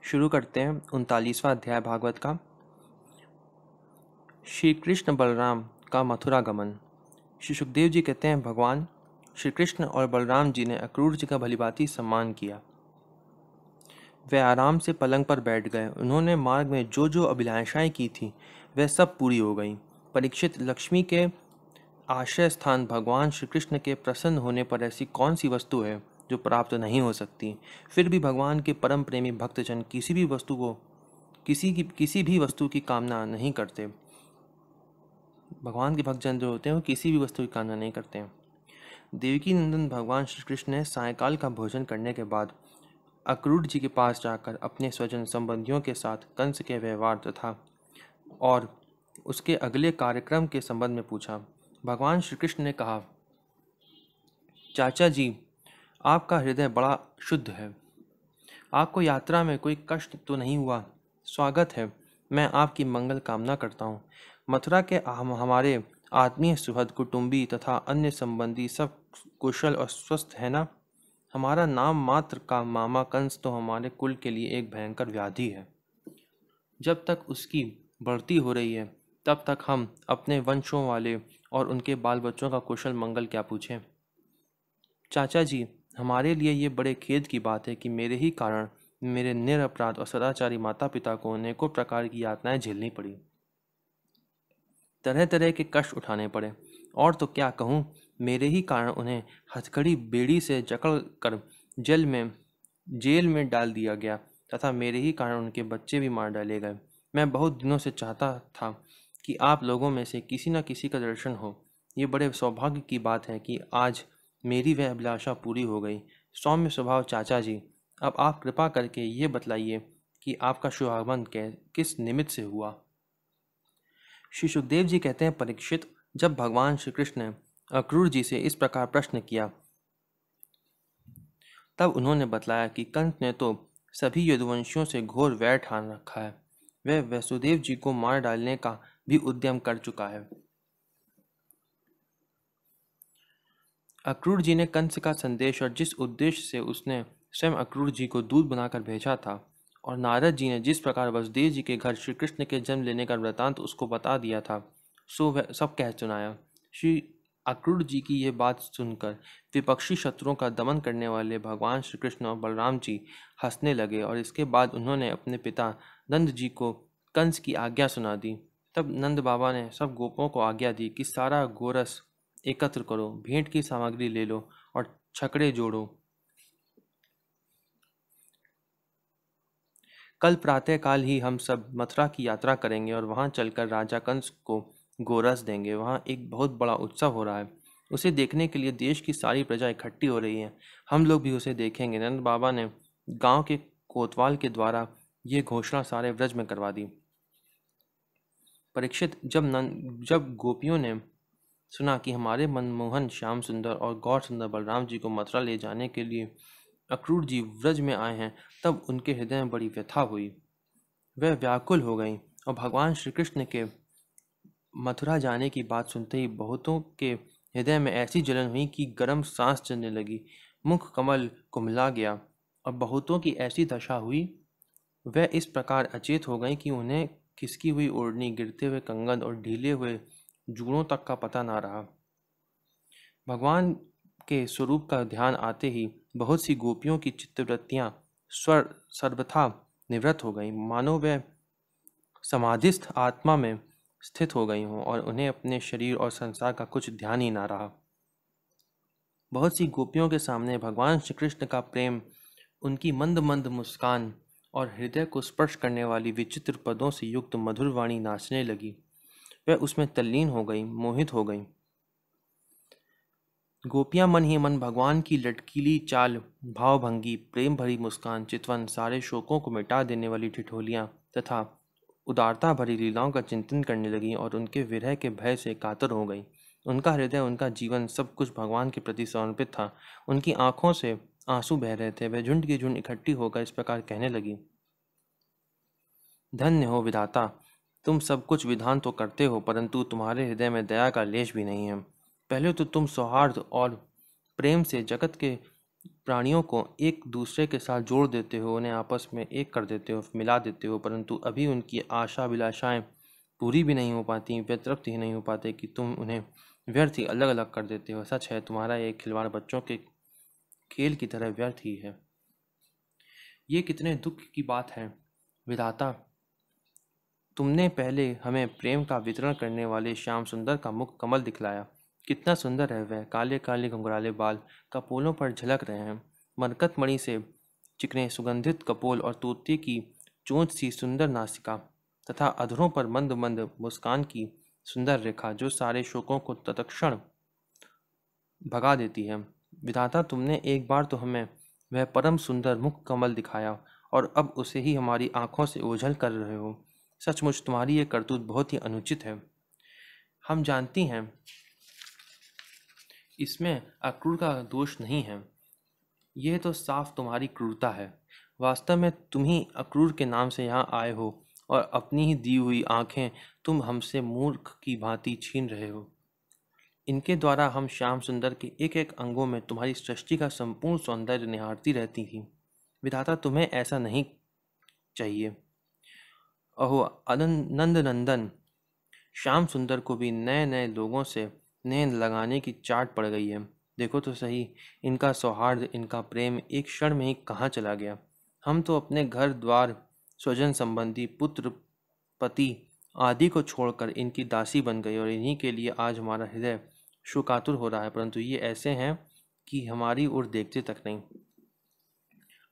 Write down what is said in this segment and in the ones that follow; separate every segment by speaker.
Speaker 1: शुरू करते हैं 39वां अध्याय भागवत का। श्री कृष्ण बलराम का मथुरा गमन। श्री सुखदेव जी कहते हैं, भगवान श्री कृष्ण और बलराम जी ने अक्रूर जी का भलीभांति सम्मान किया। वे आराम से पलंग पर बैठ गए। उन्होंने मार्ग में जो जो अभिलाषाएं की थी वह सब पूरी हो गईं। परीक्षित, लक्ष्मी के आश्रय स्थान भगवान श्री कृष्ण के प्रसन्न होने पर ऐसी कौन सी वस्तु है जो प्राप्त नहीं हो सकती। फिर भी भगवान के परम प्रेमी भक्तजन किसी भी वस्तु की कामना नहीं करते। भगवान के भक्तजन जो होते हैं वो किसी भी वस्तु की कामना नहीं करते हैं। देवकी नंदन भगवान श्री कृष्ण ने सायंकाल का भोजन करने के बाद अक्रूर जी के पास जाकर अपने स्वजन संबंधियों के साथ कंस के व्यवहार तथा और उसके अगले कार्यक्रम के संबंध में पूछा। भगवान श्री कृष्ण ने कहा, चाचा जी, आपका हृदय बड़ा शुद्ध है। आपको यात्रा में कोई कष्ट तो नहीं हुआ। स्वागत है। मैं आपकी मंगल कामना करता हूँ। मथुरा के हमारे आत्मीय सुहृद, कुटुंबी तथा अन्य संबंधी सब कुशल और स्वस्थ है ना। हमारा नाम मात्र का मामा कंस तो हमारे कुल के लिए एक भयंकर व्याधि है। जब तक उसकी बढ़ती हो रही है तब तक हम अपने वंशों वाले और उनके बाल बच्चों का कुशल मंगल क्या पूछें। चाचा जी, हमारे लिए ये बड़े खेद की बात है कि मेरे ही कारण मेरे निरपराध और सदाचारी माता पिता को अनेकों प्रकार की यातनाएं झेलनी पड़ी, तरह तरह के कष्ट उठाने पड़े। और तो क्या कहूँ, मेरे ही कारण उन्हें हथकड़ी बेड़ी से जकड़ कर जेल में डाल दिया गया तथा मेरे ही कारण उनके बच्चे भी मार डाले गए। मैं बहुत दिनों से चाहता था कि आप लोगों में से किसी न किसी का दर्शन हो। ये बड़े सौभाग्य की बात है कि आज मेरी वह अभिलाषा पूरी हो गई। सौम्य स्वभाव चाचा जी, अब आप कृपा करके ये बतलाइए कि आपका शुभागमन किस निमित्त से हुआ। श्री सुखदेव जी कहते हैं, परीक्षित, जब भगवान श्री कृष्ण ने अक्रूर जी से इस प्रकार प्रश्न किया तब उन्होंने बतलाया कि कंस ने तो सभी यदुवंशियों से घोर वैर ठान रखा है। वह वसुदेव जी को मार डालने का भी उद्यम कर चुका है। अक्रूर जी ने कंस का संदेश और जिस उद्देश्य से उसने स्वयं अक्रूर जी को दूध बनाकर भेजा था, और नारद जी ने जिस प्रकार वसुदेव जी के घर श्री कृष्ण के जन्म लेने का वृतांत उसको बता दिया था, सो वह सब कह सुनाया। श्री अक्रूर जी की यह बात सुनकर विपक्षी शत्रुओं का दमन करने वाले भगवान श्री कृष्ण और बलराम जी हंसने लगे और इसके बाद उन्होंने अपने पिता नंद जी को कंस की आज्ञा सुना दी। तब नंद बाबा ने सब गोपों को आज्ञा दी कि सारा गोरस एकत्र करो, भेंट की सामग्री ले लो और छकड़े जोड़ो। कल प्रातःकाल ही हम सब मथुरा की यात्रा करेंगे और वहां चलकर राजा कंस को गोरस देंगे। वहां एक बहुत बड़ा उत्सव हो रहा है। उसे देखने के लिए देश की सारी प्रजा इकट्ठी हो रही है। हम लोग भी उसे देखेंगे। नंद बाबा ने गांव के कोतवाल के द्वारा ये घोषणा सारे व्रज में करवा दी। परीक्षित, जब गोपियों ने सुना कि हमारे मनमोहन श्याम सुंदर और गौर सुंदर बलराम जी को मथुरा ले जाने के लिए अक्रूर जी व्रज में आए हैं, तब उनके हृदय में बड़ी व्यथा हुई। वह व्याकुल हो गई और भगवान श्री कृष्ण के मथुरा जाने की बात सुनते ही बहुतों के हृदय में ऐसी जलन हुई कि गर्म सांस चलने लगी, मुख कमल कुमला गया और बहुतों की ऐसी दशा हुई। वह इस प्रकार अचेत हो गई कि उन्हें खिसकी हुई ओढ़नी, गिरते हुए कंगन और ढीले हुए जूड़ों तक का पता ना रहा। भगवान के स्वरूप का ध्यान आते ही बहुत सी गोपियों की चित्तवृत्तियां सर्वथा निवृत्त हो गईं, मानो वे समाधिस्थ आत्मा में स्थित हो गई हों और उन्हें अपने शरीर और संसार का कुछ ध्यान ही ना रहा। बहुत सी गोपियों के सामने भगवान श्री कृष्ण का प्रेम, उनकी मंद मंद मुस्कान और हृदय को स्पर्श करने वाली विचित्र पदों से युक्त मधुर वाणी नाचने लगी। वह उसमें तल्लीन हो गई, मोहित हो गई। गोपियां मन ही मन भगवान की लटकीली चाल, भावभंगी, प्रेम भरी मुस्कान, चितवन, सारे शोकों को मिटा देने वाली ठिठोलियां तथा उदारता भरी लीलाओं का चिंतन करने लगी और उनके विरह के भय से कातर हो गई। उनका हृदय, उनका जीवन, सब कुछ भगवान के प्रति समर्पित था। उनकी आंखों से आंसू बह रहे थे। वह झुंड की झुंड इकट्ठी होकर इस प्रकार कहने लगी, धन्य हो विधाता, तुम सब कुछ विधान तो करते हो, परंतु तुम्हारे हृदय में दया का लेश भी नहीं है। पहले तो तुम सौहार्द और प्रेम से जगत के प्राणियों को एक दूसरे के साथ जोड़ देते हो, उन्हें आपस में एक कर देते हो, मिला देते हो, परंतु अभी उनकी आशा अभिलाषाएं पूरी भी नहीं हो पाती, वे तृप्त ही नहीं हो पाते कि तुम उन्हें व्यर्थ ही अलग अलग कर देते हो। सच है, तुम्हारा ये खिलवाड़ बच्चों के खेल की तरह व्यर्थ ही है। ये कितने दुख की बात है विधाता, तुमने पहले हमें प्रेम का वितरण करने वाले श्याम सुंदर का मुख कमल दिखलाया। कितना सुंदर है वह, काले काले घुंघराले बाल कपोलों पर झलक रहे हैं, मरकत मणि से चिकने सुगंधित कपोल और तोते की चोंच सी सुंदर नासिका तथा अधरों पर मंद मंद मुस्कान की सुंदर रेखा जो सारे शोकों को तत्क्षण भगा देती है। विधाता, तुमने एक बार तो हमें वह परम सुंदर मुख कमल दिखाया और अब उसे ही हमारी आंखों से ओझल कर रहे हो। सचमुच तुम्हारी ये करतूत बहुत ही अनुचित है। हम जानती हैं इसमें अक्रूर का दोष नहीं है, यह तो साफ तुम्हारी क्रूरता है। वास्तव में तुम ही अक्रूर के नाम से यहाँ आए हो और अपनी ही दी हुई आंखें तुम हमसे मूर्ख की भांति छीन रहे हो। इनके द्वारा हम श्याम सुंदर के एक एक अंगों में तुम्हारी सृष्टि का संपूर्ण सौंदर्य निहारती रहती थी। विधाता, तुम्हें ऐसा नहीं चाहिए। अहो नंद नंदन, श्याम सुंदर को भी नए नए लोगों से नेंद लगाने की चाट पड़ गई है। देखो तो सही, इनका सौहार्द, इनका प्रेम एक क्षण में ही कहाँ चला गया। हम तो अपने घर द्वार, स्वजन संबंधी, पुत्र पति आदि को छोड़कर इनकी दासी बन गई और इन्हीं के लिए आज हमारा हृदय शोकातुर हो रहा है, परंतु ये ऐसे हैं कि हमारी ओर देखते तक नहीं।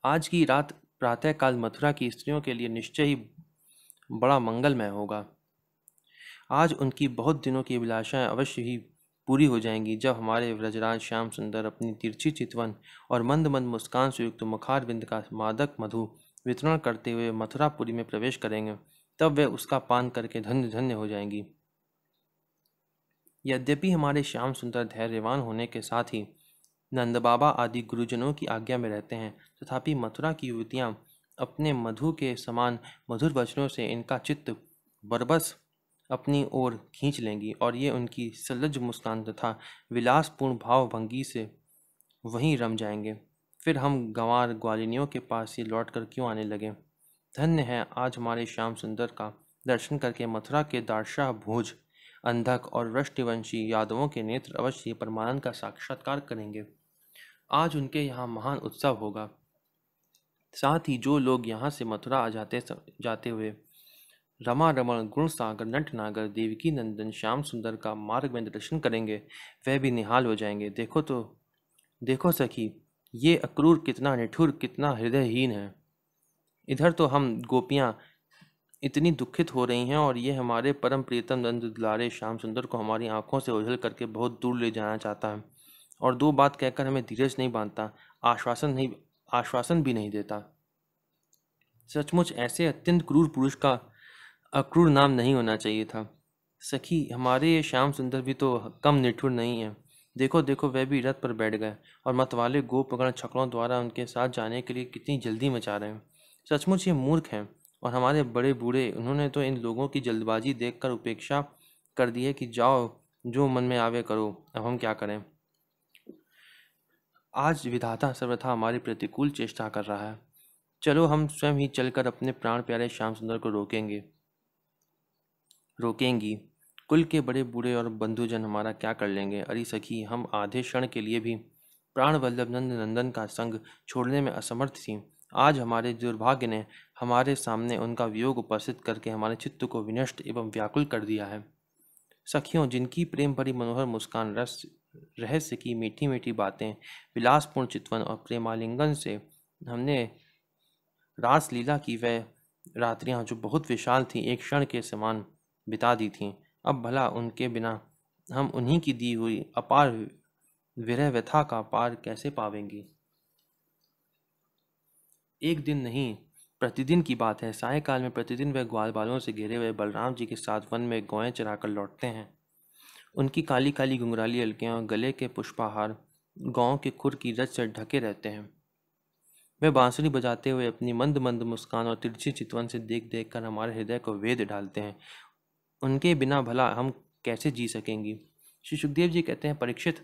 Speaker 1: आज की रात प्रातःकाल मथुरा की स्त्रियों के लिए निश्चय ही बड़ा मंगलमय होगा। आज उनकी बहुत दिनों की अभिलाषाएं अवश्य ही पूरी हो जाएंगी जब हमारे व्रजराज श्याम सुंदर अपनी तिरछी चितवन और मंद मंद मुस्कान से युक्त मुखार बिंद का मादक मधु वितरण करते हुए मथुरापुरी में प्रवेश करेंगे। तब वे उसका पान करके धन्य धन्य हो जाएंगी। यद्यपि हमारे श्याम सुंदर धैर्यवान होने के साथ ही नंद बाबा आदि गुरुजनों की आज्ञा में रहते हैं, तथापि मथुरा की युवतियां अपने मधु के समान मधुर वचनों से इनका चित्त बरबस अपनी ओर खींच लेंगी और ये उनकी सलज्ज मुस्कान तथा विलासपूर्ण भाव भंगी से वहीं रम जाएंगे। फिर हम गंवार ग्वालिनियों के पास ही लौटकर क्यों आने लगे। धन्य है आज हमारे श्याम सुंदर का दर्शन करके मथुरा के दादशाह भोज, अंधक और वृष्टिवंशी यादवों के नेत्र अवश्य परमानंद का साक्षात्कार करेंगे। आज उनके यहाँ महान उत्सव होगा। साथ ही जो लोग यहाँ से मथुरा आ जाते हुए रमा रमण, गुण सागर, नटनागर, देवकी नंदन श्याम सुंदर का मार्ग में दर्शन करेंगे, वह भी निहाल हो जाएंगे। देखो सखी, ये अक्रूर कितना निठुर, कितना हृदयहीन है। इधर तो हम गोपियाँ इतनी दुखित हो रही हैं और ये हमारे परम प्रीतम नंद दुलारे श्याम सुंदर को हमारी आंखों से ओझल करके बहुत दूर ले जाना चाहता है और दो बात कहकर हमें धीरज नहीं बांधता, आश्वासन भी नहीं देता। सचमुच ऐसे अत्यंत क्रूर पुरुष का अक्रूर नाम नहीं होना चाहिए था। सखी, हमारे ये श्याम सुंदर भी तो कम निठुर नहीं है। देखो देखो, वह भी रथ पर बैठ गए और मतवाले गोपगण छकड़ों द्वारा उनके साथ जाने के लिए कितनी जल्दी मचा रहे हैं। सचमुच ये मूर्ख हैं और हमारे बड़े बूढ़े, उन्होंने तो इन लोगों की जल्दबाजी देखकर उपेक्षा कर दी है कि जाओ, जो मन में आवे करो, अब हम क्या करें। आज विधाता सर्वथा हमारी प्रतिकूल चेष्टा कर रहा है। चलो, हम स्वयं ही चलकर अपने प्राण प्यारे श्याम सुंदर को रोकेंगी। कुल के बड़े बूढ़े और बंधुजन हमारा क्या कर लेंगे। अरे सखी, हम आधे क्षण के लिए भी प्राण वल्लभ नंद नंदन का संग छोड़ने में असमर्थ थी। आज हमारे दुर्भाग्य ने हमारे सामने उनका वियोग उपस्थित करके हमारे चित्त को विनष्ट एवं व्याकुल कर दिया है। सखियों, जिनकी प्रेम भरी मनोहर मुस्कान, रस रहस्य की मीठी मीठी बातें, विलासपूर्ण चितवन और प्रेमालिंगन से हमने रासलीला की वह रात्रियां जो बहुत विशाल थीं, एक क्षण के समान बिता दी थीं, अब भला उनके बिना हम उन्हीं की दी हुई अपार विरह व्यथा का पार कैसे पावेंगी। एक दिन नहीं, प्रतिदिन की बात है। सायकाल में प्रतिदिन वह ग्वाल बालों से घिरे हुए बलराम जी के साथ वन में गौएं चराकर लौटते हैं। उनकी काली काली घुंघराली अलकियां और गले के पुष्पाहार गांव के खुर की रज से ढके रहते हैं। वे बांसुरी बजाते हुए अपनी मंद मंद मुस्कान और तिरछी चितवन से देख देख कर हमारे हृदय को वेध डालते हैं। उनके बिना भला हम कैसे जी सकेंगी। श्री सुखदेव जी कहते हैं, परीक्षित,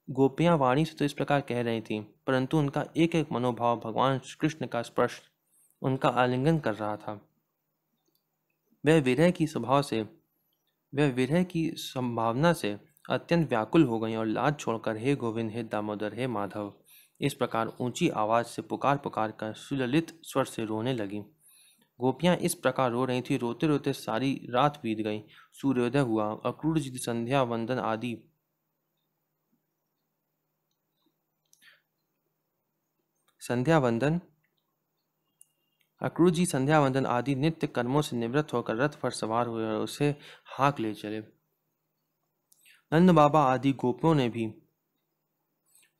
Speaker 1: गोपियां वाणी से तो इस प्रकार कह रही थीं, परंतु उनका एक एक मनोभाव भगवान श्री कृष्ण का स्पर्श उनका आलिंगन कर रहा था। वह विरह की संभावना से अत्यंत व्याकुल हो गईं और लाज छोड़कर हे गोविंद, हे दामोदर, हे माधव इस प्रकार ऊंची आवाज से पुकार पुकार कर सुललित स्वर से रोने लगी। गोपियां इस प्रकार रो रही थी, रोते रोते सारी रात बीत गई। सूर्योदय हुआ। अक्रूर जी संध्या वंदन आदि नित्य कर्मों से निवृत्त होकर रथ पर सवार हुए और उसे हाँक ले चले। नंद बाबा आदि गोपियों ने भी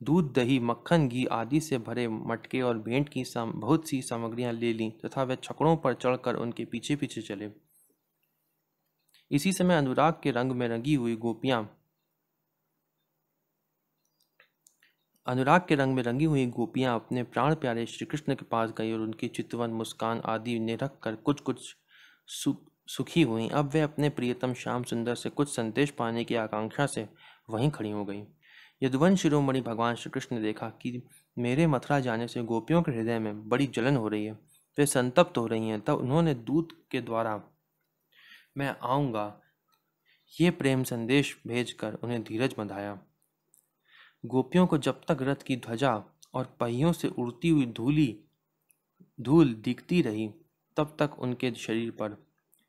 Speaker 1: दूध, दही, मक्खन, घी आदि से भरे मटके और भेंट की बहुत सी सामग्रियां ले लीं तथा वे छकड़ों पर चढ़कर उनके पीछे पीछे चले। इसी समय अनुराग के रंग में रंगी हुई गोपियां अपने प्राण प्यारे श्री कृष्ण के पास गई और उनकी चितवन, मुस्कान आदि निरख कर कुछ कुछ सुखी हुई। अब वे अपने प्रियतम श्याम सुंदर से कुछ संदेश पाने की आकांक्षा से वहीं खड़ी हो गई। यदुवंश शिरोमणि भगवान श्री कृष्ण ने देखा कि मेरे मथुरा जाने से गोपियों के हृदय में बड़ी जलन हो रही है, वे संतप्त हो रही हैं। तब उन्होंने दूत के द्वारा मैं आऊंगा ये प्रेम संदेश भेजकर उन्हें धीरज बंधाया। गोपियों को जब तक रथ की ध्वजा और पहियों से उड़ती हुई धूल दिखती रही, तब तक उनके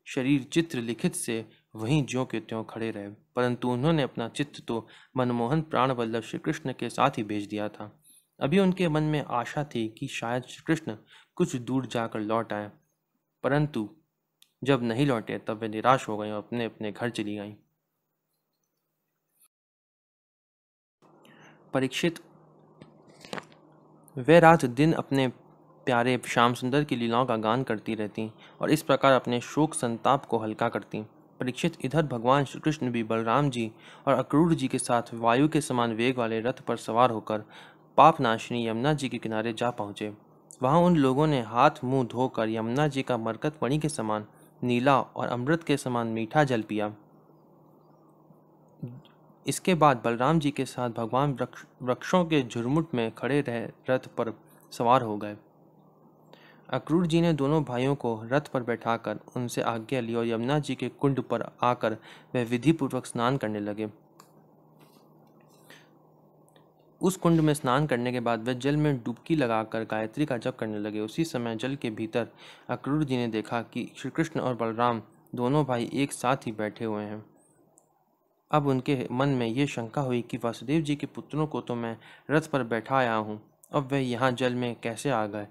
Speaker 1: शरीर चित्र लिखित से वहीं ज्यों के त्यों खड़े रहे। परंतु उन्होंने अपना चित्त तो मनमोहन प्राण वल्लभ श्री कृष्ण के साथ ही भेज दिया था। अभी उनके मन में आशा थी कि शायद श्री कृष्ण कुछ दूर जाकर लौट आए, परंतु जब नहीं लौटे तब वे निराश हो गए और अपने अपने घर चली गईं। परीक्षित वे रात दिन अपने प्यारे श्याम सुंदर की लीलाओं का गान करती रहती और इस प्रकार अपने शोक संताप को हल्का करती। परीक्षित, इधर भगवान श्री कृष्ण भी बलराम जी और अक्रूर जी के साथ वायु के समान वेग वाले रथ पर सवार होकर पापनाशिनी यमुना जी के किनारे जा पहुंचे। वहां उन लोगों ने हाथ मुंह धोकर यमुना जी का मरकत मणि के समान नीला और अमृत के समान मीठा जल पिया। इसके बाद बलराम जी के साथ भगवान वृक्षों के झुरमुट में खड़े रहे रथ पर सवार हो गए। अक्रूर जी ने दोनों भाइयों को रथ पर बैठाकर उनसे आज्ञा ली और यमुना जी के कुंड पर आकर वे विधि पूर्वक स्नान करने लगे। उस कुंड में स्नान करने के बाद वे जल में डुबकी लगाकर गायत्री का जप करने लगे। उसी समय जल के भीतर अक्रूर जी ने देखा कि श्री कृष्ण और बलराम दोनों भाई एक साथ ही बैठे हुए हैं। अब उनके मन में ये शंका हुई कि वासुदेव जी के पुत्रों को तो मैं रथ पर बैठा आया हूँ, अब वे यहाँ जल में कैसे आ गए?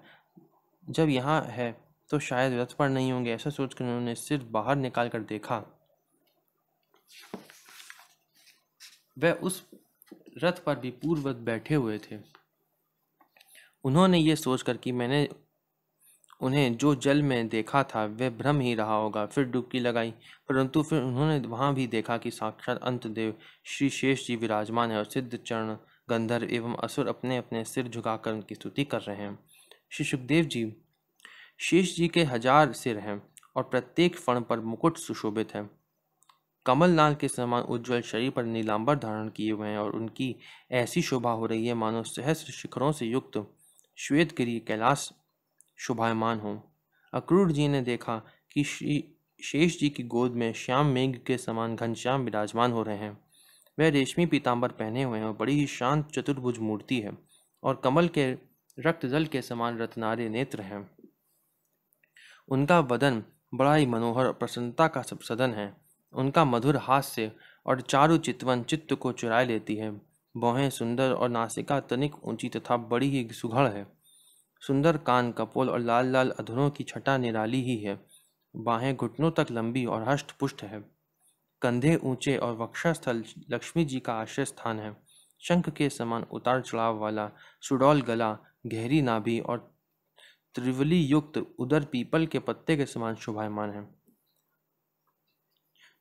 Speaker 1: जब यहाँ है तो शायद रथ पर नहीं होंगे। ऐसा सोचकर उन्होंने सिर बाहर निकाल कर देखा, वे उस रथ पर भी पूर्ववत बैठे हुए थे। उन्होंने ये सोचकर कि मैंने उन्हें जो जल में देखा था वह भ्रम ही रहा होगा, फिर डुबकी लगाई। परंतु फिर उन्होंने वहां भी देखा कि साक्षात अंतदेव श्री शेष जी विराजमान है और सिद्ध चरण गंधर्व एवं असुर अपने अपने सिर झुकाकर उनकी स्तुति कर रहे हैं। श्री सुखदेव जी शेष जी के 1000 सिर हैं और प्रत्येक फण पर मुकुट सुशोभित है। कमलनाल के समान उज्ज्वल शरीर पर नीलांबर धारण किए हुए हैं और उनकी ऐसी शोभा हो रही है मानो सहस्र शिखरों से युक्त श्वेतगिरी कैलाश शोभायमान हो। अक्रूर जी ने देखा कि श्री शेष जी की गोद में श्याम मेघ के समान घनश्याम विराजमान हो रहे हैं। वह रेशमी पीतांबर पहने हुए हैं और बड़ी ही शांत चतुर्भुज मूर्ति है और कमल के रक्त जल के समान रत्नारे नेत्र हैं। उनका वदन बड़ा ही मनोहर और प्रसन्नता का सदन है। उनका मधुर हास्य और चारु चितवन चित्त को चुरा लेती है। भौहें सुंदर और नासिका तनिक ऊंची तथा बड़ी ही सुघड़ है। सुंदर कान, कपोल और लाल लाल अधरों की छटा निराली ही है। बाहें घुटनों तक लंबी और हष्ट पुष्ट है। कंधे ऊंचे और वक्षस्थल लक्ष्मी जी का आश्रय स्थान है। शंख के समान उतार चढ़ाव वाला सुडौल गला, गहरी नाभि और त्रिवली युक्त उदर पीपल के पत्ते के समान शोभायमान है।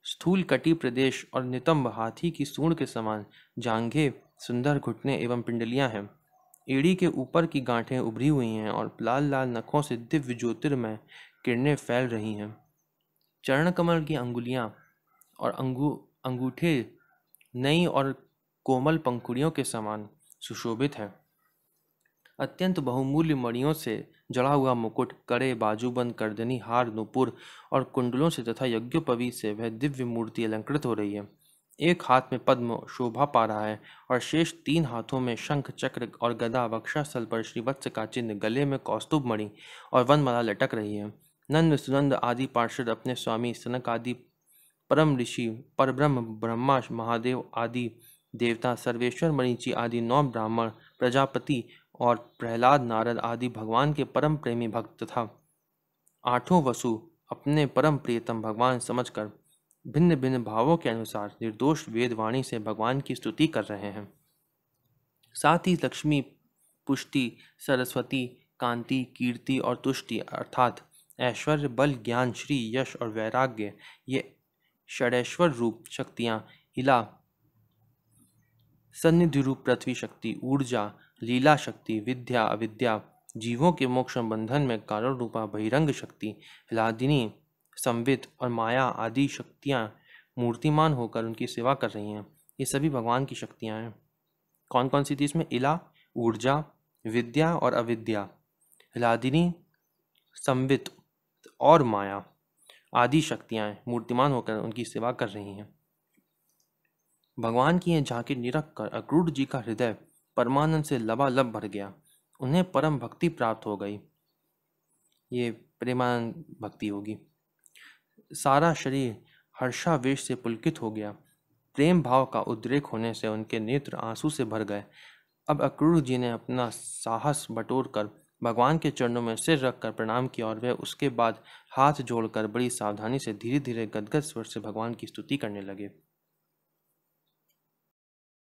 Speaker 1: स्थूल कटी प्रदेश और नितंब हाथी की सूंड के समान जांघें, सुंदर घुटने एवं पिंडलियां हैं। एड़ी के ऊपर की गांठें उभरी हुई हैं और लाल लाल नखों से दिव्य ज्योतिर्मय किरणें फैल रही हैं। चरण कमल की अंगुलियां और अंगूठे नई और कोमल पंखुड़ियों के समान सुशोभित है। अत्यंत बहुमूल्य मणियों से जड़ा हुआ मुकुट, कड़े, बाजूबंद, करदनी, हार, नुपुर और कुंडलों से तथा यज्ञोपवीत से वह दिव्य मूर्ति अलंकृत हो रही है। एक हाथ में पद्म शोभा पा रहा है और शेष 3 हाथों में शंख, चक्र और गदा, वक्षस्थल पर श्रीवत्स का चिन्ह, गले में कौस्तुभ मणि और वनमाला लटक रही है। नंद, सुनंद आदि पार्षद अपने स्वामी सनक आदि परम ऋषि, परब्रह्म, ब्रह्मा, महादेव आदि देवता, सर्वेश्वर, मरीचि आदि 9 ब्राह्मण, प्रजापति और प्रहलाद, नारद आदि भगवान के परम प्रेमी भक्त तथा 8 वसु अपने परम प्रियतम भगवान समझकर भिन्न भिन्न भावों के अनुसार निर्दोष वेदवाणी से भगवान की स्तुति कर रहे हैं। साथ ही लक्ष्मी, पुष्टि, सरस्वती, कांति, कीर्ति और तुष्टि अर्थात ऐश्वर्य, बल, ज्ञान, श्री, यश और वैराग्य, ये षडैश्वर रूप शक्तियां, इला सन्निधि रूप पृथ्वी शक्ति, ऊर्जा, लीला शक्ति, विद्या, अविद्या, जीवों के मोक्ष बंधन में कारण रूपा बहिरंग शक्ति, लादिनी, संवित और माया आदि शक्तियां मूर्तिमान होकर उनकी सेवा कर रही हैं। ये सभी भगवान की शक्तियां हैं। कौन कौन सी थी इसमें? इला, ऊर्जा, विद्या और अविद्या, लादिनी, संवित और माया आदि शक्तियां मूर्तिमान होकर उनकी सेवा कर रही हैं। भगवान की यह झांकी निरख कर अक्रूर जी का हृदय परमानंद से लबालब भर गया। उन्हें परम भक्ति प्राप्त हो गई। ये प्रेमानंद भक्ति होगी। सारा शरीर हर्षावेश से पुलकित हो गया। प्रेम भाव का उद्रेक होने से उनके नेत्र आंसू से भर गए। अब अक्रूर जी ने अपना साहस बटोर कर भगवान के चरणों में सिर रखकर प्रणाम किया और वे उसके बाद हाथ जोड़कर बड़ी सावधानी से धीरे धीरे गदगद स्वर से भगवान की स्तुति करने लगे।